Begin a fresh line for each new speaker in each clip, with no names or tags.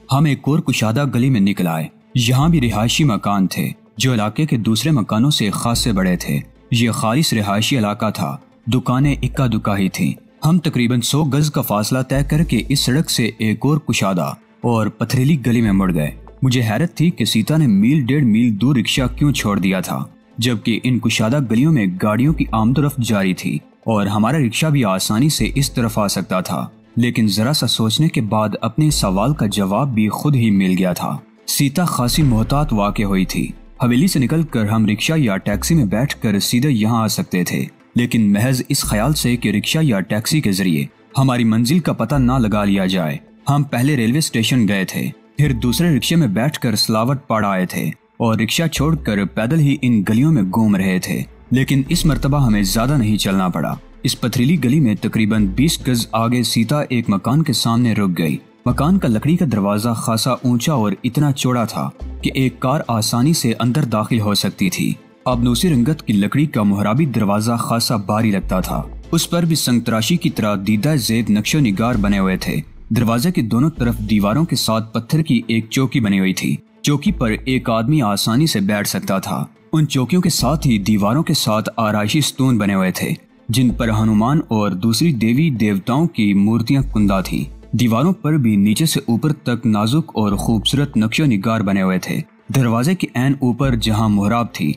हम एक और कुशादा गली में निकल आए। यहाँ भी रिहायशी मकान थे जो इलाके के दूसरे मकानों से खासे बड़े थे। ये खालिस रिहायशी इलाका था। दुकानें इक्का दुक्का ही थी। हम तकरीबन 100 गज का फासला तय करके इस सड़क से एक और कुशादा और पथरीली गली में मुड़ गए। मुझे हैरत थी कि सीता ने मील 1.5 मील दूर रिक्शा क्यों छोड़ दिया था, जबकि इन कुशादा गलियों में गाड़ियों की आमदोरफ्त जारी थी और हमारा रिक्शा भी आसानी से इस तरफ आ सकता था। लेकिन जरा सा सोचने के बाद अपने सवाल का जवाब भी खुद ही मिल गया था। सीता खासी मोहतात वाक़ हुई थी। हवेली से निकलकर हम रिक्शा या टैक्सी में बैठकर सीधे यहाँ आ सकते थे, लेकिन महज इस ख्याल से कि रिक्शा या टैक्सी के जरिए हमारी मंजिल का पता ना लगा लिया जाए, हम पहले रेलवे स्टेशन गए थे, फिर दूसरे रिक्शे में बैठकर सलावत पाड़ आए थे और रिक्शा छोड़कर पैदल ही इन गलियों में घूम रहे थे। लेकिन इस मर्तबा हमें ज्यादा नहीं चलना पड़ा। इस पथरीली गली में तकरीबन 20 गज आगे सीता एक मकान के सामने रुक गई। मकान का लकड़ी का दरवाजा खासा ऊंचा और इतना चौड़ा था कि एक कार आसानी से अंदर दाखिल हो सकती थी। आबनूसी रंगत की लकड़ी का मुहराबी दरवाजा खासा भारी लगता था। उस पर भी संगतराशी की तरह दीदा ज़ेब नक्शो निगार बने हुए थे। दरवाजे के दोनों तरफ दीवारों के साथ पत्थर की एक चौकी बनी हुई थी। चौकी पर एक आदमी आसानी से बैठ सकता था। उन चौकियों के साथ ही दीवारों के साथ आराइशी स्तून बने हुए थे, जिन पर हनुमान और दूसरी देवी देवताओं की मूर्तियां कुंदा थी। दीवारों पर भी नीचे से ऊपर तक नाजुक और खूबसूरत नक्शो निगार बने हुए थे। दरवाजे के ऐन ऊपर जहां मुहराब थी,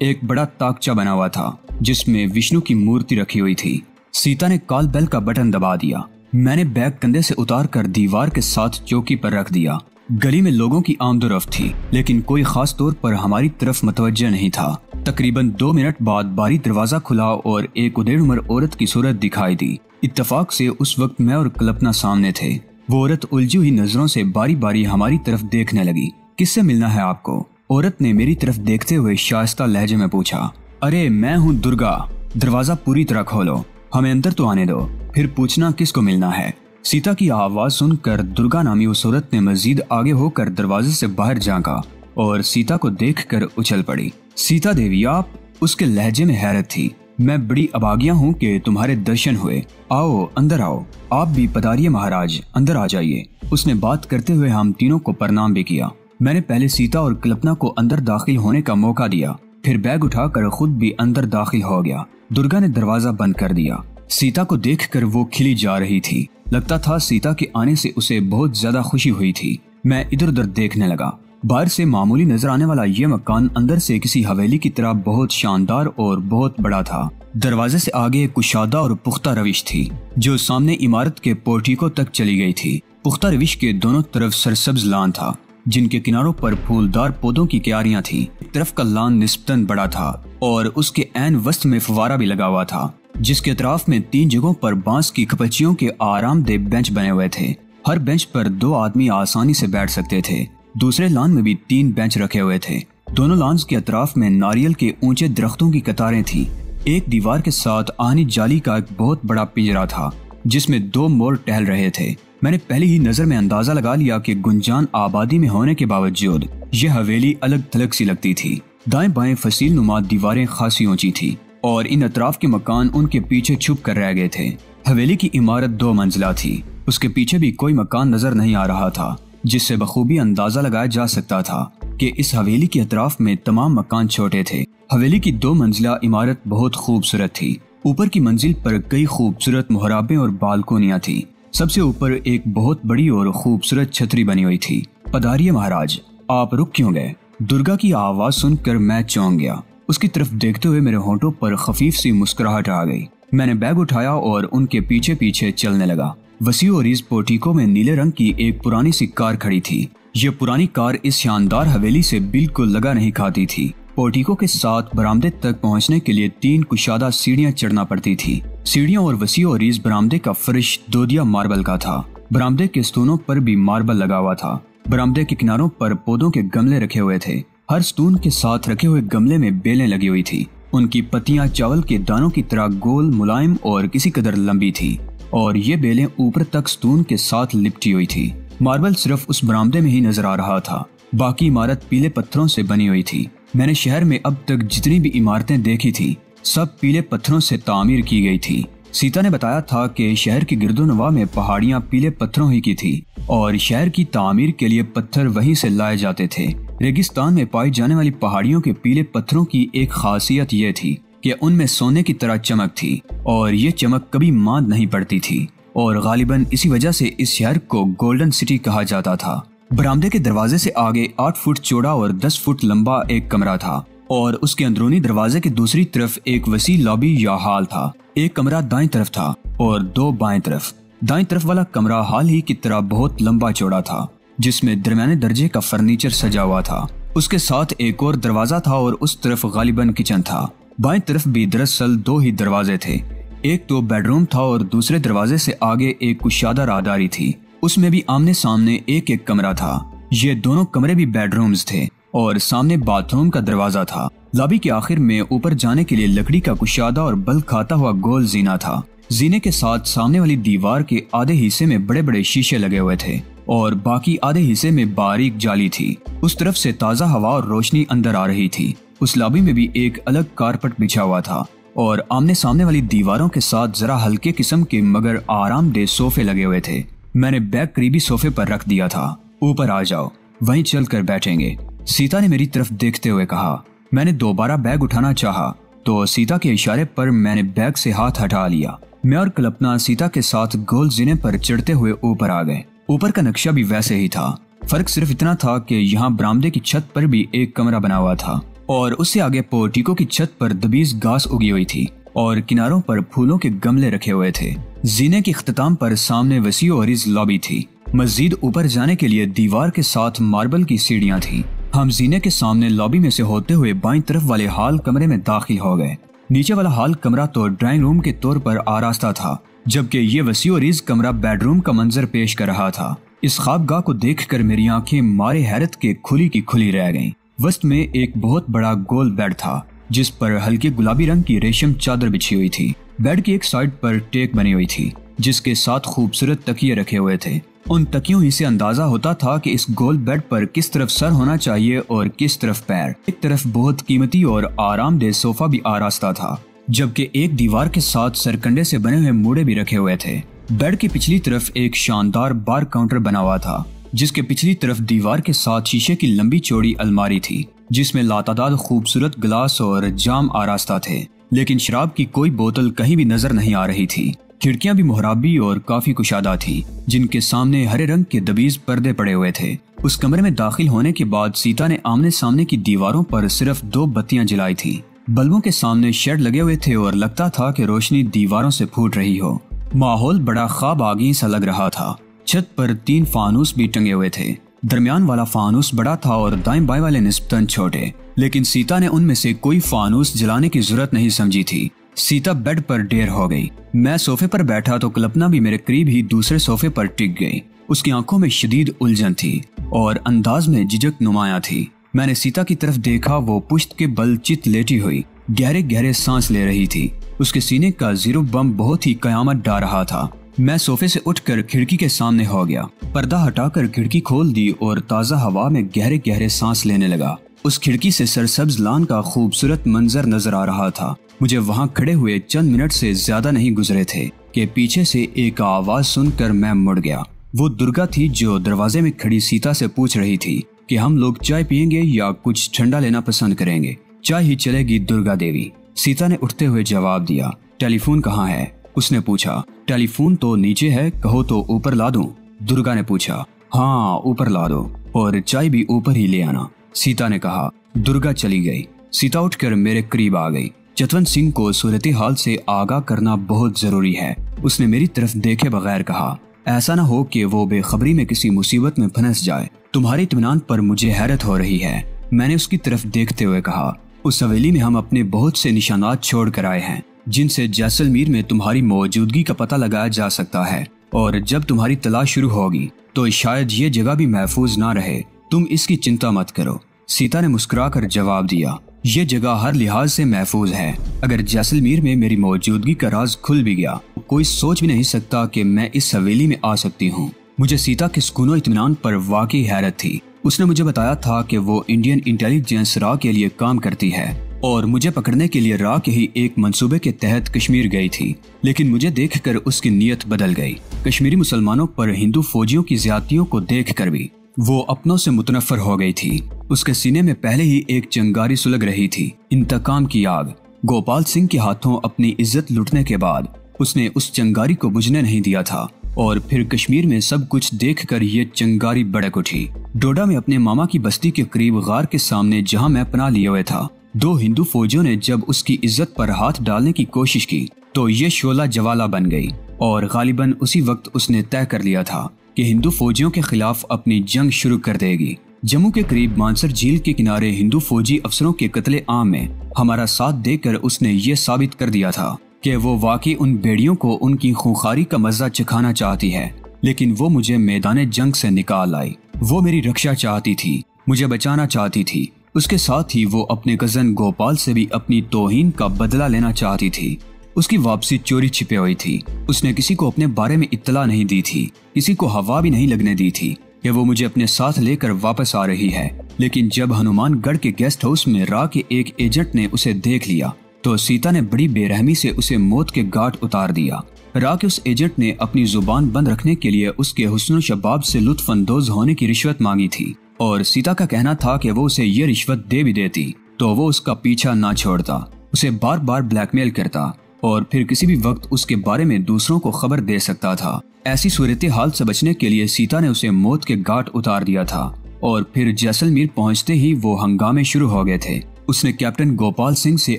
एक बड़ा ताकचा बना हुआ था जिसमें विष्णु की मूर्ति रखी हुई थी। सीता ने कॉल बेल का बटन दबा दिया। मैंने बैग कंधे से उतारकर दीवार के साथ चौकी पर रख दिया। गली में लोगों की आमदोरफ्त थी, लेकिन कोई खास तौर पर हमारी तरफ मुतवज्जह नहीं था। तकरीबन 2 मिनट बाद बारी दरवाजा खुला और एक उदेड़ उम्र औरत की सूरत दिखाई दी। इत्तफाक से उस वक्त मैं और कल्पना सामने थे। वो औरत उलझी हुई नजरों से बारी बारी हमारी तरफ देखने लगी। किससे मिलना है आपको? औरत ने मेरी तरफ देखते हुए शाइस्ता लहजे में पूछा। अरे मैं हूँ दुर्गा। दरवाजा पूरी तरह खोलो, हमें अंदर तो आने दो, फिर पूछना किसको मिलना है। सीता की आवाज सुनकर दुर्गा नामी उस औरत ने मजीद आगे होकर दरवाजे से बाहर झांका और सीता को देखकर उछल पड़ी। सीता देवी आप? उसके लहजे में हैरत थी। मैं बड़ी अभागिया हूँ कि तुम्हारे दर्शन हुए। आओ अंदर आओ। आप भी पधारिए महाराज, अंदर आ जाइए। उसने बात करते हुए हम तीनों को प्रणाम भी किया। मैंने पहले सीता और कल्पना को अंदर दाखिल होने का मौका दिया, फिर बैग उठाकर खुद भी अंदर दाखिल हो गया। दुर्गा ने दरवाजा बंद कर दिया। सीता को देखकर वो खिली जा रही थी। लगता था सीता के आने से उसे बहुत ज्यादा खुशी हुई थी। मैं इधर उधर देखने लगा। बाहर से मामूली नजर आने वाला ये मकान अंदर से किसी हवेली की तरह बहुत शानदार और बहुत बड़ा था। दरवाजे से आगे कुशादा और पुख्ता रविश थी जो सामने इमारत के पोर्टिको तक चली गई थी। पुख्ता रविश के दोनों तरफ सरसब्ज लान था जिनके किनारों पर फूलदार पौधों की क्यारियां थी। एक तरफ का लान निस्बतन बड़ा था और उसके ऐन वस्त में फवारा भी लगा हुआ था, जिसके अतराफ में 3 जगहों पर बांस की खपचियों के आरामदेह बेंच बने हुए थे। हर बेंच पर 2 आदमी आसानी से बैठ सकते थे। दूसरे लान में भी 3 बेंच रखे हुए थे। दोनों लान्स के अतराफ में नारियल के ऊंचे दरख्तों की कतारें थी। एक दीवार के साथ आहनी जाली का एक बहुत बड़ा पिंजरा था जिसमें 2 मोर टहल रहे थे। मैंने पहली ही नजर में अंदाजा लगा लिया कि गुंजान आबादी में होने के बावजूद यह हवेली अलग थलग सी लगती थी। दाएं बाएं फसील नुमा दीवारें खासी ऊंची थी और इन अतराफ के मकान उनके पीछे छुप कर रह गए थे। हवेली की इमारत 2 मंजिला थी। उसके पीछे भी कोई मकान नजर नहीं आ रहा था, जिससे बखूबी अंदाजा लगाया जा सकता था कि इस हवेली के अतराफ में तमाम मकान छोटे थे। हवेली की 2 मंजिला इमारत बहुत खूबसूरत थी। ऊपर की मंजिल पर कई खूबसूरत मुहराबें और बालकोनियां थी। सबसे ऊपर एक बहुत बड़ी और खूबसूरत छतरी बनी हुई थी। पधारिए महाराज, आप रुक क्यों गए? दुर्गा की आवाज सुनकर मैं चौंक गया। उसकी तरफ देखते हुए मेरे होंठों पर खफीफ सी मुस्कुराहट आ गई। मैंने बैग उठाया और उनके पीछे पीछे चलने लगा। वसी और इस पोर्टिको में नीले रंग की एक पुरानी सी कार खड़ी थी। यह पुरानी कार इस शानदार हवेली से बिल्कुल लगा नहीं खाती थी। पोर्टिको के साथ बरामदे तक पहुंचने के लिए 3 कुशादा सीढ़ियां चढ़ना पड़ती थी। सीढ़ियां और वसी और इस बरामदे का फर्श दोदिया मार्बल का था। बरामदे के स्तूनों पर भी मार्बल लगा हुआ था। बरामदे के किनारों पर पौधों के गमले रखे हुए थे। हर स्तून के साथ रखे हुए गमले में बेलें लगी हुई थी। उनकी पत्तियां चावल के दानों की तरह गोल, मुलायम और किसी कदर लंबी थी और ये बेलें ऊपर तक स्तून के साथ लिपटी हुई थी। मार्बल सिर्फ उस बरामदे में ही नजर आ रहा था। बाकी इमारत पीले पत्थरों से बनी हुई थी। मैंने शहर में अब तक जितनी भी इमारतें देखी थी सब पीले पत्थरों से तामीर की गई थी। सीता ने बताया था कि शहर की गिरदोनवा में पहाड़ियां पीले पत्थरों ही की थी और शहर की तामीर के लिए पत्थर वहीं से लाए जाते थे। रेगिस्तान में पाई जाने वाली पहाड़ियों के पीले पत्थरों की एक खासियत ये थी कि उनमें सोने की तरह चमक थी और ये चमक कभी मांद नहीं पड़ती थी और गालिबन इसी वजह से इस शहर को गोल्डन सिटी कहा जाता था। बरामदे के दरवाजे से आगे 8 फुट चौड़ा और 10 फुट लंबा एक कमरा था और उसके अंदरूनी दरवाजे की दूसरी तरफ एक वसी लॉबी या हॉल था। एक कमरा दाईं तरफ था और 2 बाएं तरफ। दाईं तरफ वाला कमरा हॉल ही की तरह बहुत लंबा चौड़ा था जिसमें दरमियाने दर्जे का फर्नीचर सजा हुआ था। उसके साथ एक और दरवाजा था और उस तरफ गालिबन किचन था। बाएं तरफ भी दरअसल 2 ही दरवाजे थे। एक तो बेडरूम था और दूसरे दरवाजे से आगे एक कुशादा राहदारी थी। उसमें भी आमने सामने एक एक कमरा था। ये दोनों कमरे भी बेडरूम्स थे और सामने बाथरूम का दरवाजा था। लॉबी के आखिर में ऊपर जाने के लिए लकड़ी का कुशादा और बल खाता हुआ गोल जीना था। जीने के साथ सामने वाली दीवार के आधे हिस्से में बड़े बड़े शीशे लगे हुए थे और बाकी आधे हिस्से में बारीक जाली थी। उस तरफ से ताज़ा हवा और रोशनी अंदर आ रही थी। उस लॉबी में भी एक अलग कारपेट बिछा हुआ था और आमने सामने वाली दीवारों के साथ जरा हल्के किस्म के मगर आरामदेह सोफे लगे हुए थे। मैंने बैग करीबी सोफे पर रख दिया था। ऊपर आ जाओ, वहीं चल कर बैठेंगे, सीता ने मेरी तरफ देखते हुए कहा। मैंने दोबारा बैग उठाना चाहा तो सीता के इशारे पर मैंने बैग से हाथ हटा लिया। मैं और कल्पना सीता के साथ गोल जीने पर चढ़ते हुए ऊपर आ गए। ऊपर का नक्शा भी वैसे ही था। फर्क सिर्फ इतना था कि यहाँ बरामदे की छत पर भी एक कमरा बना हुआ था और उससे आगे पोर्टिको की छत पर दबीज घास उगी हुई थी और किनारों पर फूलों के गमले रखे हुए थे। जीने के इख्तिताम पर सामने वसी और अरीज लॉबी थी। मस्जिद ऊपर जाने के लिए दीवार के साथ मार्बल की सीढ़ियां थी। हम जीने के सामने लॉबी में से होते हुए बाईं तरफ वाले हॉल कमरे में दाखिल हो गए। नीचे वाला हॉल कमरा तो ड्राइंग रूम के तौर पर आरास्ता था, जबकि ये वसी और अरीज कमरा बेडरूम का मंजर पेश कर रहा था। इस ख्वाबगाह को देखकर मेरी आंखें मारे हैरत के खुली की खुली रह गईं। वस्त में एक बहुत बड़ा गोल बेड था जिस पर हल्के गुलाबी रंग की रेशम चादर बिछी हुई थी। बेड की एक साइड पर टेक बनी हुई थी जिसके साथ खूबसूरत तकिए रखे हुए थे। उन तकियों ही से अंदाजा होता था कि इस गोल बेड पर किस तरफ सर होना चाहिए और किस तरफ पैर। एक तरफ बहुत कीमती और आरामदेह सोफा भी आरास्ता था, जबकि एक दीवार के साथ सरकंडे से बने हुए मूड़े भी रखे हुए थे। बेड की पिछली तरफ एक शानदार बार काउंटर बना हुआ था जिसके पिछली तरफ दीवार के साथ शीशे की लंबी चौड़ी अलमारी थी जिसमें लातादाद खूबसूरत गिलास और जाम आरास्ता थे, लेकिन शराब की कोई बोतल कहीं भी नजर नहीं आ रही थी। खिड़कियां भी मुहराबी और काफी कुशादा थी जिनके सामने हरे रंग के दबीज पर्दे पड़े हुए थे। उस कमरे में दाखिल होने के बाद सीता ने आमने सामने की दीवारों पर सिर्फ 2 बत्तियां जलाई थी। बल्बों के सामने शेड लगे हुए थे और लगता था कि रोशनी दीवारों से फूट रही हो। माहौल बड़ा ख्वाब आगी सा लग रहा था। छत पर 3 फानूस भी टंगे हुए थे। दरमियान वाला फानूस बड़ा था और दाएं बाएं वाले निस्बतन छोटे, लेकिन सीता ने उनमें से कोई फानूस जलाने की जरूरत नहीं समझी थी। सीता बेड पर ढेर हो गई। मैं सोफे पर बैठा तो कल्पना भी मेरे करीब ही दूसरे सोफे पर टिक गई। उसकी आंखों में शदीद उलझन थी और अंदाज में झिझक नुमाया थी। मैंने सीता की तरफ देखा। वो पुश्त के बल चित लेटी हुई गहरे गहरे सांस ले रही थी। उसके सीने का जीरो बम बहुत ही कयामत डा रहा था। मैं सोफे से उठकर खिड़की के सामने हो गया, पर्दा हटाकर खिड़की खोल दी और ताज़ा हवा में गहरे गहरे सांस लेने लगा। उस खिड़की से सरसब्ज लान का खूबसूरत मंजर नजर आ रहा था। मुझे वहां खड़े हुए चंद मिनट से ज्यादा नहीं गुजरे थे कि पीछे से एक आवाज सुनकर मैं मुड़ गया। वो दुर्गा थी जो दरवाजे में खड़ी सीता से पूछ रही थी कि हम लोग चाय पियेंगे या कुछ ठंडा लेना पसंद करेंगे। चाय ही चलेगी दुर्गा देवी, सीता ने उठते हुए जवाब दिया। टेलीफोन कहाँ है? उसने पूछा। टेलीफोन तो नीचे है, कहो तो ऊपर ला दूं? दुर्गा ने पूछा। हाँ, ऊपर ला दो और चाय भी ऊपर ही ले आना, सीता ने कहा। दुर्गा चली गई। सीता उठकर मेरे करीब आ गई। जतवंत सिंह को सूरत हाल से आगाह करना बहुत जरूरी है, उसने मेरी तरफ देखे बगैर कहा। ऐसा न हो कि वो बेखबरी में किसी मुसीबत में फंस जाए। तुम्हारे इत्मीनान पर मुझे हैरत हो रही है, मैंने उसकी तरफ देखते हुए कहा। उस हवेली में हम अपने बहुत से निशानात छोड़ कर आए हैं जिनसे जैसलमेर में तुम्हारी मौजूदगी का पता लगाया जा सकता है, और जब तुम्हारी तलाश शुरू होगी तो शायद ये जगह भी महफूज ना रहे। तुम इसकी चिंता मत करो, सीता ने मुस्कुराकर जवाब दिया। ये जगह हर लिहाज से महफूज है। अगर जैसलमेर में मेरी मौजूदगी का राज खुल भी गया, कोई सोच भी नहीं सकता कि मैं इस हवेली में आ सकती हूँ। मुझे सीता के सुकून और इत्मीनान पर वाकई हैरत थी। उसने मुझे बताया था कि वो इंडियन इंटेलिजेंस रा के लिए काम करती है। और मुझे पकड़ने के लिए रा के ही एक मंसूबे के तहत कश्मीर गई थी, लेकिन मुझे देखकर उसकी नीयत बदल गई। कश्मीरी मुसलमानों पर हिंदू फौजियों की ज्यादतियों को देखकर भी वो अपनों से मुतनफर हो गई थी। उसके सीने में पहले ही एक चिंगारी सुलग रही थी, इंतकाम की आग। गोपाल सिंह के हाथों अपनी इज्जत लुटने के बाद उसने उस चिंगारी को बुझने नहीं दिया था और फिर कश्मीर में सब कुछ देखकर ये चिंगारी भड़क उठी। डोडा में अपने मामा की बस्ती के करीब गार के सामने जहां मैं पनाह लिए हुए था, 2 हिंदू फौजियों ने जब उसकी इज्जत पर हाथ डालने की कोशिश की तो ये शोला जवाला बन गई और गालिबन उसी वक्त उसने तय कर लिया था कि हिंदू फौजियों के खिलाफ अपनी जंग शुरू कर देगी। जम्मू के करीब मानसर झील के किनारे हिंदू फौजी अफसरों के कत्ले आम में हमारा साथ देकर उसने ये साबित कर दिया था कि वो वाकई उन बेड़ियों को उनकी खूंखारी का मजा चखाना चाहती है। लेकिन वो मुझे मैदान जंग से निकाल लाई। वो मेरी रक्षा चाहती थी, मुझे बचाना चाहती थी। उसके साथ ही वो अपने कजन गोपाल से भी अपनी तौहीन का बदला लेना चाहती थी। उसकी वापसी चोरी छिपे हुई थी। उसने किसी को अपने बारे में इत्तला नहीं दी थी, किसी को हवा भी नहीं लगने दी थी कि वो मुझे अपने साथ लेकर वापस आ रही है। लेकिन जब हनुमानगढ़ के गेस्ट हाउस में रा के एक एजेंट ने उसे देख लिया तो सीता ने बड़ी बेरहमी से उसे मौत के घाट उतार दिया। रा के उस एजेंट ने अपनी जुबान बंद रखने के लिए उसके हुस्न शबाब से लुत्फअंदोज होने की रिश्वत मांगी थी और सीता का कहना था कि वो उसे ये रिश्वत दे भी देती तो वो उसका पीछा ना छोड़ता, उसे बार बार ब्लैकमेल करता और फिर किसी भी वक्त उसके बारे में दूसरों को खबर दे सकता था। ऐसी सूरत हाल से बचने के लिए सीता ने उसे मौत के घाट उतार दिया था और फिर जैसलमेर पहुंचते ही वो हंगामे शुरू हो गए थे। उसने कैप्टन गोपाल सिंह से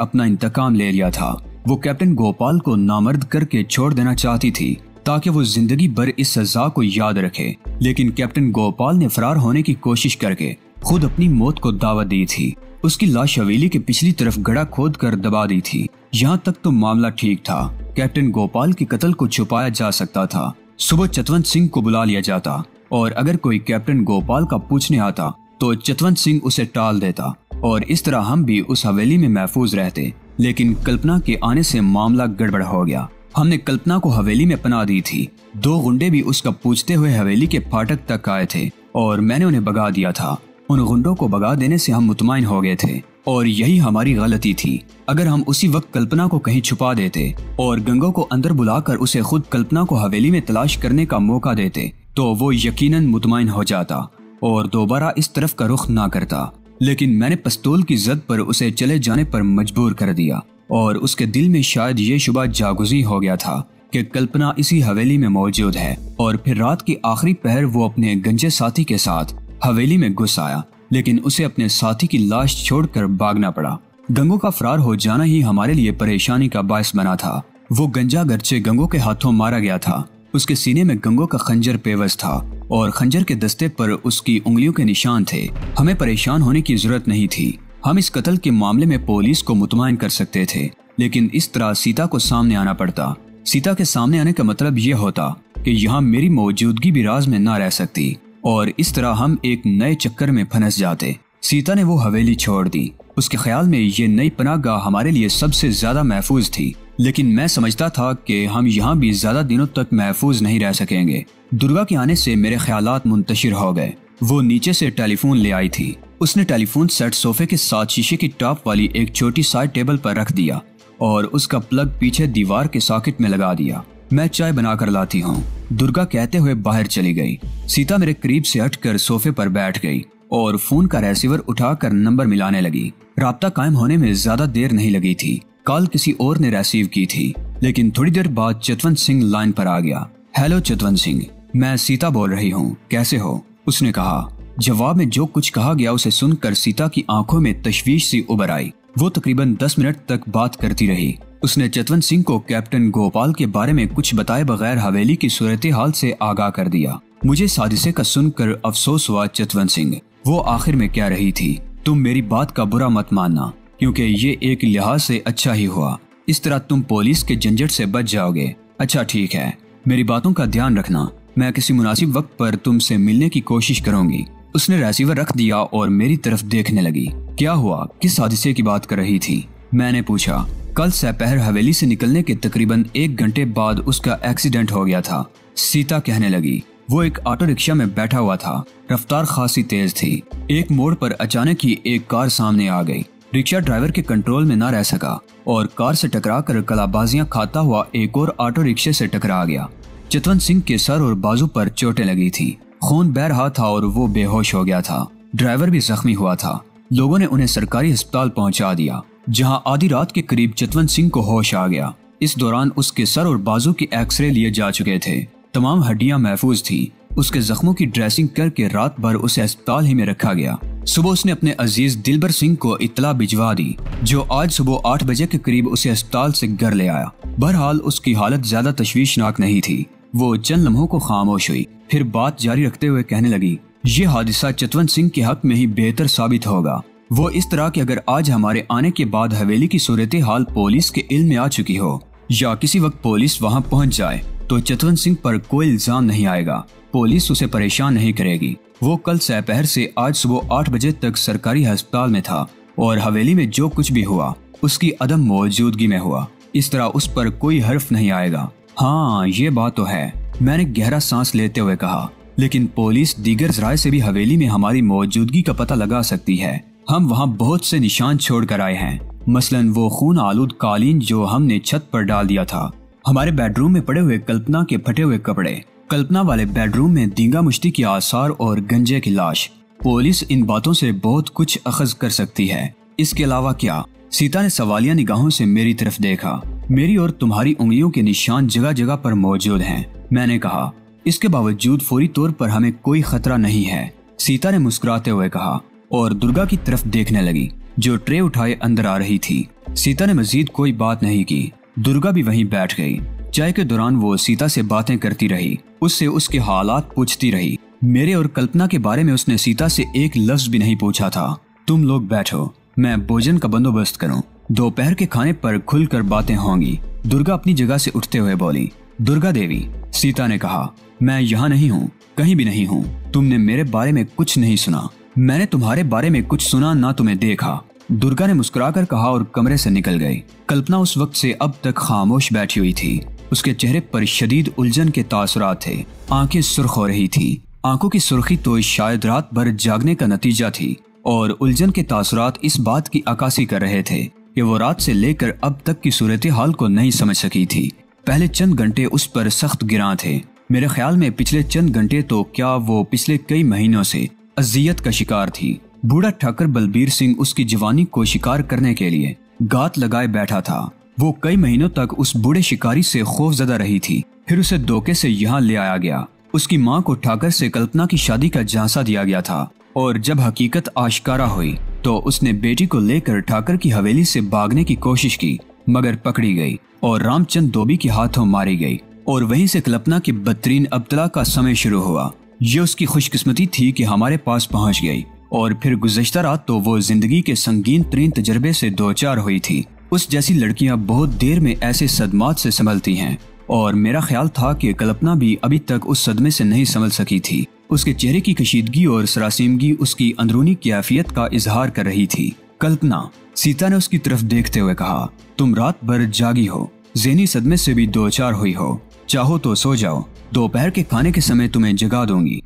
अपना इंतकाम ले लिया था। वो कैप्टन गोपाल को नामर्द करके छोड़ देना चाहती थी ताकि वो जिंदगी भर इस सजा को याद रखे, लेकिन कैप्टन गोपाल ने फरार होने की कोशिश करके खुद अपनी मौत को दावत दी थी। उसकी लाश हवेली के पिछली तरफ गड्ढा खोद कर दबा दी थी। यहाँ तक तो मामला ठीक था, कैप्टन गोपाल के कत्ल को छुपाया जा सकता था। सुबह चतवंत सिंह को बुला लिया जाता और अगर कोई कैप्टन गोपाल का पूछने आता तो चतवंत सिंह उसे टाल देता और इस तरह हम भी उस हवेली में महफूज रहते। लेकिन कल्पना के आने से मामला गड़बड़ हो गया। हमने कल्पना को हवेली में पनाह दी थी। 2 गुंडे भी उसका पूछते हुए हवेली के फाटक तक आए थे और मैंने उन्हें भगा दिया था। उन गुंडों को भगा देने से हम मुतमईन हो गए थे और यही हमारी गलती थी। अगर हम उसी वक्त कल्पना को कहीं छुपा देते और गंगो को अंदर बुलाकर उसे खुद कल्पना को हवेली में तलाश करने का मौका देते तो वो यकीनन मुतमईन हो जाता और दोबारा इस तरफ का रुख ना करता। लेकिन मैंने पिस्तौल की जद पर उसे चले जाने पर मजबूर कर दिया और उसके दिल में शायद ये शुबा जागुज़ी हो गया था कि कल्पना इसी हवेली में मौजूद है। और फिर रात की आखिरी पहर वो अपने गंजे साथी के साथ हवेली में घुस आया, लेकिन उसे अपने साथी की लाश छोड़कर भागना पड़ा। गंगो का फरार हो जाना ही हमारे लिए परेशानी का बायस बना था। वो गंजा गर्चे गंगो के हाथों मारा गया था। उसके सीने में गंगो का खंजर पेवस था और खंजर के दस्ते पर उसकी उंगलियों के निशान थे। हमें परेशान होने की जरूरत नहीं थी। हम इस कत्ल के मामले में पुलिस को मुतमईन कर सकते थे, लेकिन इस तरह सीता को सामने आना पड़ता। सीता के सामने आने का मतलब ये होता कि यहाँ मेरी मौजूदगी भी राज में ना रह सकती और इस तरह हम एक नए चक्कर में फंस जाते। सीता ने वो हवेली छोड़ दी। उसके ख्याल में ये नई पनाहगाह हमारे लिए सबसे ज्यादा महफूज थी, लेकिन मैं समझता था कि हम यहाँ भी ज्यादा दिनों तक महफूज नहीं रह सकेंगे। दुर्गा के आने से मेरे ख्यालात मुंतशिर हो गए। वो नीचे से टेलीफोन ले आई थी। उसने टेलीफोन सेट सोफे के साथ शीशे की टॉप वाली एक छोटी साइड टेबल पर रख दिया और उसका प्लग पीछे दीवार के सॉकेट में लगा दिया। मैं चाय बना कर लाती हूँ, दुर्गा कहते हुए बाहर चली गई। सीता मेरे करीब से हटकर सोफे पर बैठ गई और फोन का रिसीवर उठाकर नंबर मिलाने लगी। राब्ता कायम होने में ज्यादा देर नहीं लगी थी। कॉल किसी और ने रिसीव की थी, लेकिन थोड़ी देर बाद चतवंत सिंह लाइन पर आ गया। हेलो चतवंत सिंह, मैं सीता बोल रही हूँ, कैसे हो? उसने कहा। जवाब में जो कुछ कहा गया उसे सुनकर सीता की आंखों में तशवीश सी उभर आई। वो तकरीबन 10 मिनट तक बात करती रही। उसने चतवंत सिंह को कैप्टन गोपाल के बारे में कुछ बताए बगैर हवेली की सूरत हाल से आगाह कर दिया। मुझे इस हादसे का सुनकर अफसोस हुआ। चतवंत सिंह, वो आखिर में कह रही थी, तुम मेरी बात का बुरा मत मानना, क्योंकि ये एक लिहाज से अच्छा ही हुआ। इस तरह तुम पुलिस के झंझट से बच जाओगे। अच्छा ठीक है, मेरी बातों का ध्यान रखना। मैं किसी मुनासिब वक्त पर तुमसे मिलने की कोशिश करूंगी। उसने रिसीवर रख दिया और मेरी तरफ देखने लगी। क्या हुआ? किस हादसे की बात कर रही थी? मैंने पूछा। कल दोपहर हवेली से निकलने के तकरीबन 1 घंटे बाद उसका एक्सीडेंट हो गया था, सीता कहने लगी। वो एक ऑटो रिक्शा में बैठा हुआ था। रफ्तार खासी तेज थी। एक मोड़ पर अचानक ही एक कार सामने आ गई। रिक्शा ड्राइवर के कंट्रोल में न रह सका और कार से टकरा कर कलाबाजियां खाता हुआ एक और ऑटो रिक्शे से टकरा गया। चतवंत सिंह के सर और बाजू पर चोटें लगी थी, खून बह रहा था और वो बेहोश हो गया था। ड्राइवर भी जख्मी हुआ था। लोगों ने उन्हें सरकारी अस्पताल पहुंचा दिया, जहां आधी रात के करीब चतवंत सिंह को होश आ गया। इस दौरान उसके सर और बाजू के एक्सरे लिए जा चुके थे, तमाम हड्डियां महफूज थी। उसके जख्मों की ड्रेसिंग करके रात भर उसे अस्पताल ही में रखा गया। सुबह उसने अपने अजीज दिलबर सिंह को इत्तला भिजवा दी, जो आज सुबह 8 बजे के करीब उसे अस्पताल से घर ले आया। बहरहाल उसकी हालत ज्यादा तशवीशनाक नहीं थी। वो चंद लम्हों को खामोश हुई, फिर बात जारी रखते हुए कहने लगी, ये हादसा चतवंत सिंह के हक में ही बेहतर साबित होगा। वो इस तरह कि अगर आज हमारे आने के बाद हवेली की सूरत हाल पुलिस के इल्म में आ चुकी हो या किसी वक्त पुलिस वहां पहुंच जाए तो चतवंत सिंह पर कोई इल्जाम नहीं आएगा। पुलिस उसे परेशान नहीं करेगी। वो कल दोपहर से आज सुबह 8 बजे तक सरकारी अस्पताल में था और हवेली में जो कुछ भी हुआ उसकी अदम मौजूदगी में हुआ। इस तरह उस पर कोई हर्फ नहीं आएगा। हाँ, ये बात तो है, मैंने गहरा सांस लेते हुए कहा, लेकिन पुलिस दीगर जराये से भी हवेली में हमारी मौजूदगी का पता लगा सकती है। हम वहाँ बहुत से निशान छोड़ कर आए हैं, मसलन वो खून आलूद कालीन जो हमने छत पर डाल दिया था, हमारे बेडरूम में पड़े हुए कल्पना के फटे हुए कपड़े, कल्पना वाले बेडरूम में दींगा मुश्ती के आसार और गंजे की लाश। पुलिस इन बातों से बहुत कुछ अखज कर सकती है। इसके अलावा क्या? सीता ने सवालिया निगाहों से मेरी तरफ देखा। मेरी और तुम्हारी उंगलियों के निशान जगह जगह पर मौजूद हैं। मैंने कहा, इसके बावजूद फौरी तौर पर हमें कोई खतरा नहीं है। सीता ने मुस्कुराते हुए कहा और दुर्गा की तरफ देखने लगी, जो ट्रे उठाए अंदर आ रही थी। सीता ने मजीद कोई बात नहीं की। दुर्गा भी वहीं बैठ गई। चाय के दौरान वो सीता से बातें करती रही, उससे उसके हालात पूछती रही। मेरे और कल्पना के बारे में उसने सीता से एक लफ्ज भी नहीं पूछा था। तुम लोग बैठो, मैं भोजन का बंदोबस्त करूं। दोपहर के खाने पर खुलकर बातें होंगी। दुर्गा अपनी जगह से उठते हुए बोली। दुर्गा देवी, सीता ने कहा, मैं यहाँ नहीं हूँ, कहीं भी नहीं हूँ। तुमने मेरे बारे में कुछ नहीं सुना, मैंने तुम्हारे बारे में कुछ सुना ना तुम्हें देखा। दुर्गा ने मुस्कुराकर कहा और कमरे से निकल गई। कल्पना उस वक्त से अब तक खामोश बैठी हुई थी। उसके चेहरे पर शदीद उलझन के तासुरात थे। आंखें सुर्ख हो रही थी। आंखों की सुर्खी तो शायद रात भर जागने का नतीजा थी और उलझन के तासुरात इस बात की अक्कासी कर रहे थे कि वो रात से लेकर अब तक की सूरत हाल को नहीं समझ सकी थी। पहले चंद घंटे उस पर सख्त गिरां थे। मेरे ख्याल में पिछले चंद घंटे तो क्या वो पिछले कई महीनों से अजियत का शिकार थी। बूढ़ा ठाकर बलबीर सिंह उसकी जवानी को शिकार करने के लिए गात लगाए बैठा था। वो कई महीनों तक उस बूढ़े शिकारी से खौफजदा रही थी। फिर उसे धोखे से यहाँ ले आया गया। उसकी माँ को ठाकर से कल्पना की शादी का झांसा दिया गया था और जब हकीकत आश्कारा हुई तो उसने बेटी को लेकर ठाकर की हवेली से भागने की कोशिश की, मगर पकड़ी गई और रामचंद धोबी के हाथों मारी गई और वहीं से कल्पना की बदतरीन अब्तला का समय शुरू हुआ। ये उसकी खुशकिस्मती थी कि हमारे पास पहुंच गई और फिर गुज़श्ता रात तो वो जिंदगी के संगीन तरीन तजर्बे से दो चार हुई थी। उस जैसी लड़कियां बहुत देर में ऐसे सदमात से संभलती हैं और मेरा ख्याल था कि कल्पना भी अभी तक उस सदमे से नहीं संभल सकी थी। उसके चेहरे की कशीदगी और सरासीमगी उसकी अंदरूनी कैफियत का इजहार कर रही थी। कल्पना, सीता ने उसकी तरफ देखते हुए कहा, तुम रात भर जागी हो, ज़हनी सदमे से भी दो चार हुई हो, चाहो तो सो जाओ, दोपहर के खाने के समय तुम्हें जगा दूंगी।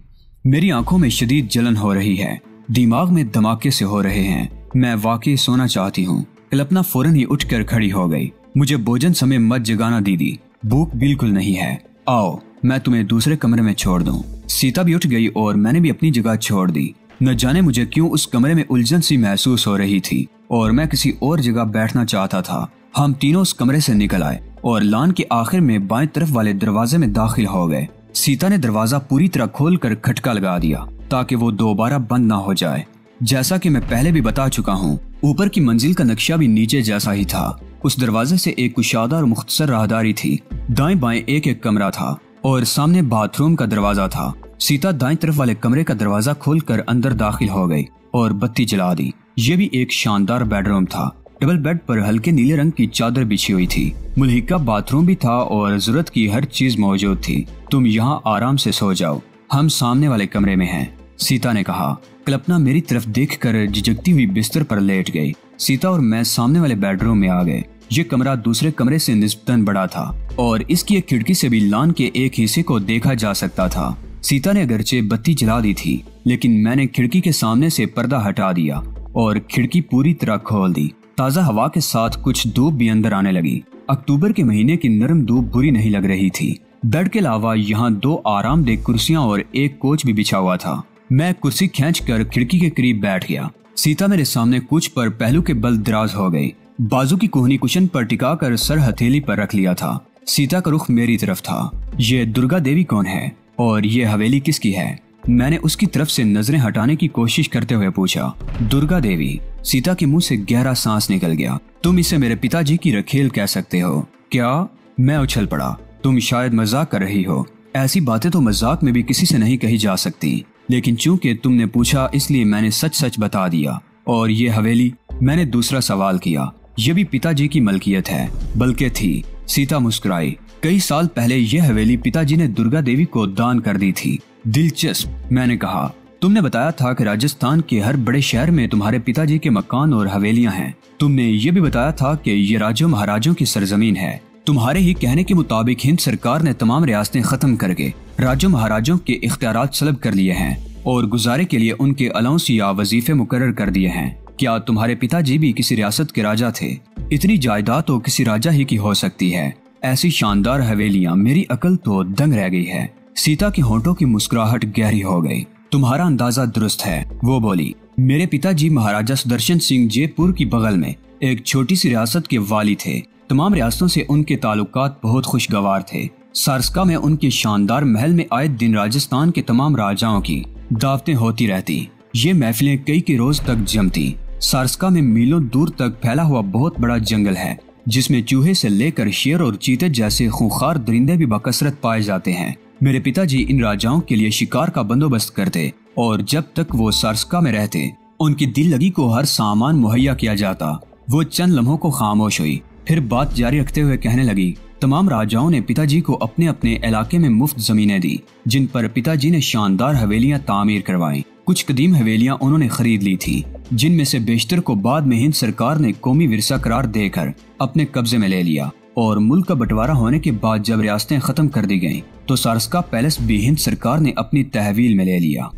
मेरी आंखों में शदीद जलन हो रही है, दिमाग में धमाके से हो रहे हैं, मैं वाकई सोना चाहती हूँ। कल्पना फौरन ही उठकर खड़ी हो गई। मुझे भोजन समय मत जगाना दीदी, भूख बिल्कुल नहीं है, आओ मैं तुम्हें दूसरे कमरे में छोड़ दूं। सीता भी उठ गई और मैंने भी अपनी जगह छोड़ दी। न जाने मुझे क्यों उस कमरे में उलझन सी महसूस हो रही थी और मैं किसी और जगह बैठना चाहता था। हम तीनों उस कमरे से निकल आए और लान के आखिर में बाएं तरफ वाले दरवाजे में दाखिल हो गए। सीता ने दरवाजा पूरी तरह खोलकर खटका लगा दिया ताकि वो दोबारा बंद ना हो जाए। जैसा कि मैं पहले भी बता चुका हूँ, ऊपर की मंजिल का नक्शा भी नीचे जैसा ही था। उस दरवाजे से एक कुशादा और मुख्तसर राहदारी थी। दाएं बाएं एक एक कमरा था और सामने बाथरूम का दरवाजा था। सीता दाएं तरफ वाले कमरे का दरवाजा खोलकर अंदर दाखिल हो गई और बत्ती जला दी। ये भी एक शानदार बेडरूम था। डबल बेड पर हल्के नीले रंग की चादर बिछी हुई थी। मुल्हिका बाथरूम भी था और जरूरत की हर चीज मौजूद थी। तुम यहाँ आराम से सो जाओ, हम सामने वाले कमरे में हैं, सीता ने कहा। कल्पना मेरी तरफ देखकर झिझकती हुई बिस्तर पर लेट गई। सीता और मैं सामने वाले बेडरूम में आ गए। ये कमरा दूसरे कमरे से निस्बतन बड़ा था और इसकी एक खिड़की से भी लान के एक हिस्से को देखा जा सकता था। सीता ने अगरचे बत्ती जला दी थी, लेकिन मैंने खिड़की के सामने से पर्दा हटा दिया और खिड़की पूरी तरह खोल दी। ताज़ा हवा के साथ कुछ धूप भी अंदर आने लगी। अक्टूबर के महीने की नरम धूप बुरी नहीं लग रही थी। बेड के अलावा यहाँ 2 आरामदेह कुर्सियां और एक कोच भी बिछा हुआ था। मैं कुर्सी खींचकर खिड़की के करीब बैठ गया। सीता मेरे सामने कुछ पर पहलू के बल दराज हो गई। बाजू की कोहनी कुशन पर टिकाकर सर हथेली पर रख लिया था। सीता का रुख मेरी तरफ था। ये दुर्गा देवी कौन है और ये हवेली किसकी है? मैंने उसकी तरफ से नजरें हटाने की कोशिश करते हुए पूछा। दुर्गा देवी। सीता के मुंह से गहरा सांस निकल गया। तुम इसे मेरे पिताजी की रखेल कह सकते हो क्या? मैं उछल पड़ा। तुम शायद मजाक कर रही हो। ऐसी बातें तो मजाक में भी किसी से नहीं कही जा सकती, लेकिन चूंकि तुमने पूछा इसलिए मैंने सच सच बता दिया। और ये हवेली? मैंने दूसरा सवाल किया। ये भी पिताजी की मलकियत है, बल्कि थी। सीता मुस्कुराई। कई साल पहले यह हवेली पिताजी ने दुर्गा देवी को दान कर दी थी। दिलचस्प, मैंने कहा। तुमने बताया था कि राजस्थान के हर बड़े शहर में तुम्हारे पिताजी के मकान और हवेलियां हैं। तुमने ये भी बताया था कि ये राजों महाराजों की सरजमीन है। तुम्हारे ही कहने के मुताबिक हिंद सरकार ने तमाम रियासतें खत्म करके राजों महाराजों के इख्तियारात सलब कर लिए हैं और गुजारे के लिए उनके अलाउंस या वजीफे मुकर्रर कर दिए हैं। क्या तुम्हारे पिताजी भी किसी रियासत के राजा थे? इतनी जायदाद तो किसी राजा ही की हो सकती है। ऐसी शानदार हवेलियां, मेरी अकल तो दंग रह गई है। सीता के होंठों की मुस्कुराहट गहरी हो गई। तुम्हारा अंदाजा दुरुस्त है, वो बोली। मेरे पिताजी महाराजा सुदर्शन सिंह जयपुर की बगल में एक छोटी सी रियासत के वाली थे। तमाम रियासतों से उनके ताल्लुकात बहुत खुशगवार थे। सारस्का में उनके शानदार महल में आए दिन राजस्थान के तमाम राजाओं की दावतें होती रहती। ये महफिलें कई के रोज तक जमती। सारस्का में मीलों दूर तक फैला हुआ बहुत बड़ा जंगल है, जिसमें चूहे से लेकर शेर और चीते जैसे खूंखार दरिंदे भी बकसरत पाए जाते हैं। मेरे पिताजी इन राजाओं के लिए शिकार का बंदोबस्त करते और जब तक वो सारस्का में रहते उनकी दिल लगी को हर सामान मुहैया किया जाता। वो चंद लम्हों को खामोश हुई, फिर बात जारी रखते हुए कहने लगी। तमाम राजाओं ने पिताजी को अपने अपने इलाके में मुफ्त जमीनें दी, जिन पर पिताजी ने शानदार हवेलियां तामीर करवाई। कुछ कदीम हवेलियां उन्होंने खरीद ली थी, जिनमें से बेशतर को बाद में हिंद सरकार ने कौमी विरसा करार देकर अपने कब्जे में ले लिया। और मुल्क का बंटवारा होने के बाद जब रियासतें खत्म कर दी गईं, तो सारस्का पैलेस भी हिंद सरकार ने अपनी तहवील में ले लिया।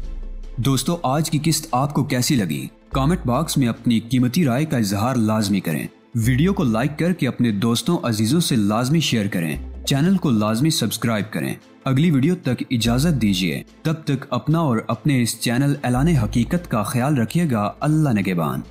दोस्तों, आज की किस्त आपको कैसी लगी? कमेंट बॉक्स में अपनी कीमती राय का इजहार लाजमी करें। वीडियो को लाइक करके अपने दोस्तों अजीजों से लाजमी शेयर करें। चैनल को लाजमी सब्सक्राइब करें। अगली वीडियो तक इजाजत दीजिए। तब तक अपना और अपने इस चैनल ऐलान हकीकत का ख्याल रखिएगा। अल्लाह निगहबान।